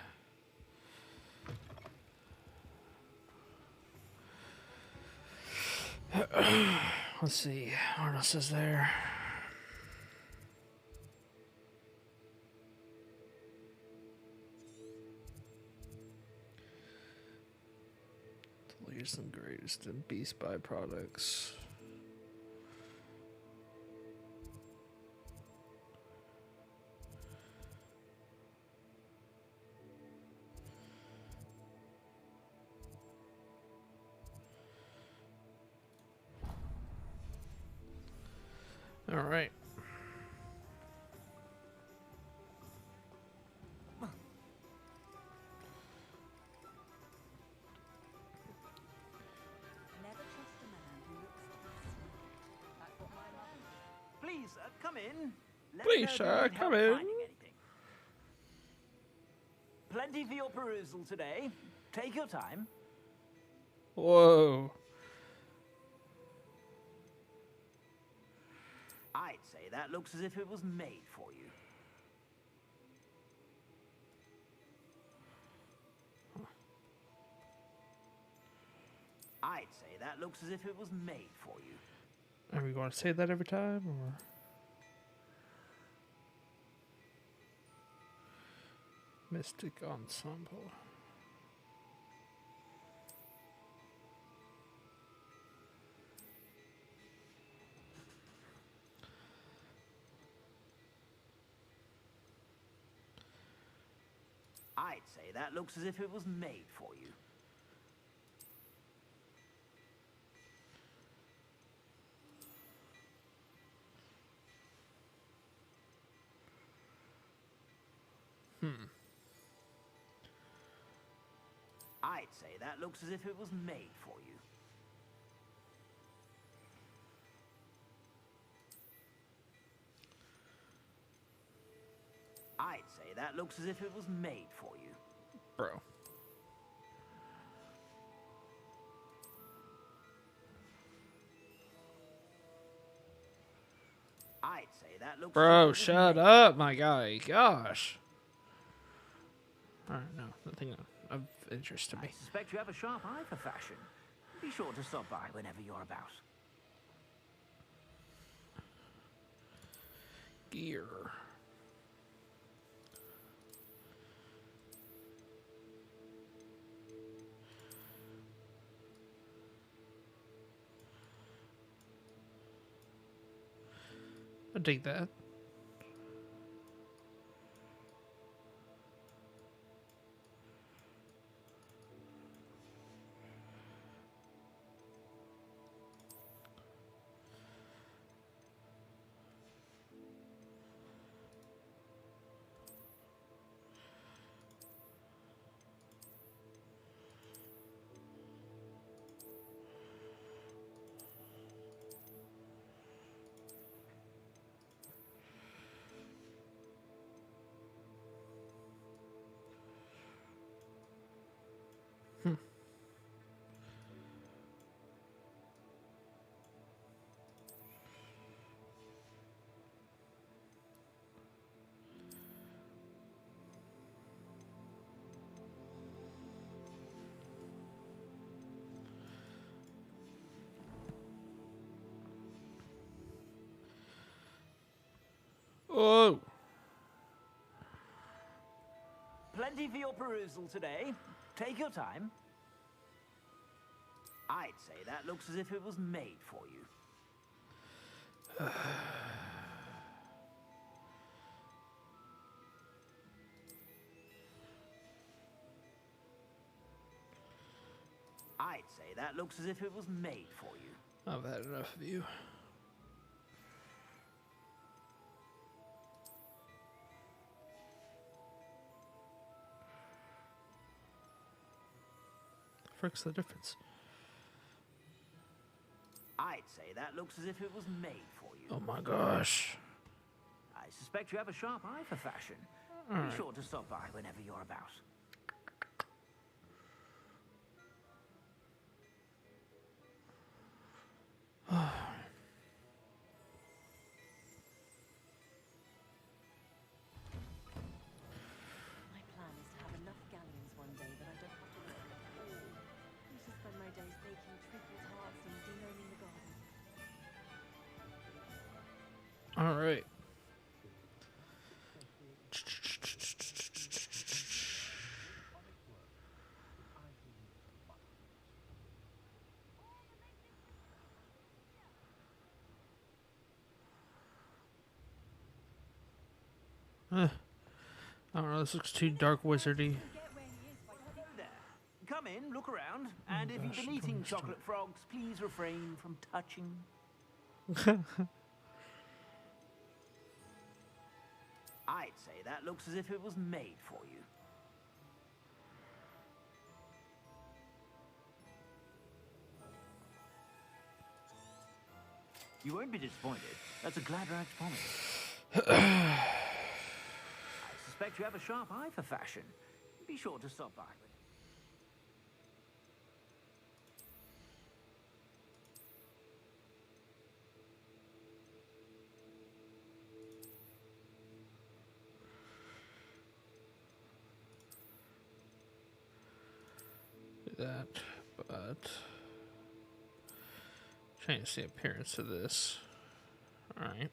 Let's see. What else is there? The latest and greatest in beast byproducts. All right. Please, come in. Let Please, me know if you sir, need help come in. finding anything. Plenty for your perusal today. Take your time. Whoa. I'd say that looks as if it was made for you. I'd say that looks as if it was made for you. Are we going to say that every time, or? Mystic Ensemble. I'd say that looks as if it was made for you. I'd say that looks as if it was made for you. I'd say that looks as if it was made for you. Bro. I'd say that looks Bro, as if it was shut made. up, my guy. Gosh. Alright, no, nothing of interest to me. I suspect you have a sharp eye for fashion. Be sure to stop by whenever you're about. Gear. I dig that. Oh. Plenty for your perusal today. Take your time. I'd say that looks as if it was made for you. I'd say that looks as if it was made for you. I've had enough of you. Frick's the difference? I'd say that looks as if it was made for you. Oh my gosh. I suspect you have a sharp eye for fashion. Alright. Be sure to stop by whenever you're about. My plan is to have enough galleons one day that I don't have to work at all. I used to spend my days baking treacle tarts and denoming the garden. All right. I don't know, this looks too dark wizardy. There. Come in, look around, and if you've been eating chocolate frogs, please refrain from touching. I'd say that looks as if it was made for you. You won't be disappointed. That's a glad rags promise. I suspect you have a sharp eye for fashion. Be sure to stop by. That, but change the appearance of this. All right.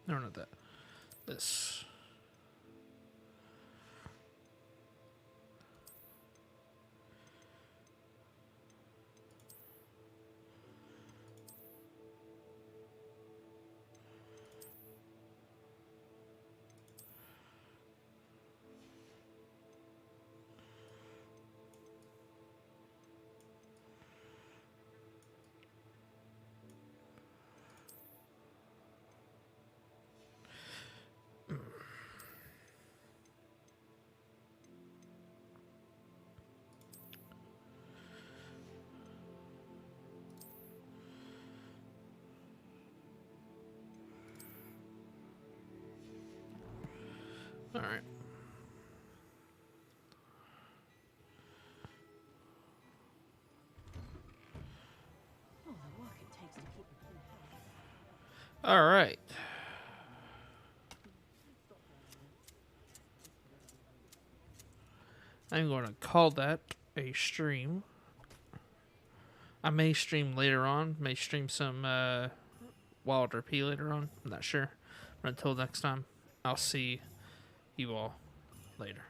No, not that. This. All right. Oh, the work it takes to keep the pen healthy. All right. I'm going to call that a stream. I may stream later on. May stream some Wild RP later on. I'm not sure. But until next time, I'll see you all later.